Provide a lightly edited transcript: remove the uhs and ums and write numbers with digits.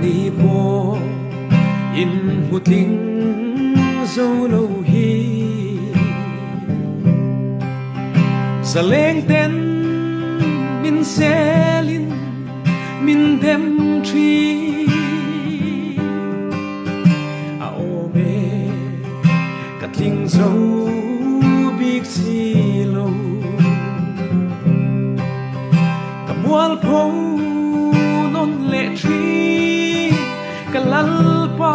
ni po in hutling zo lo hi Zaleng ten min selin min dem tri a ome katling zo big si lo kamual po non le tri kalal pa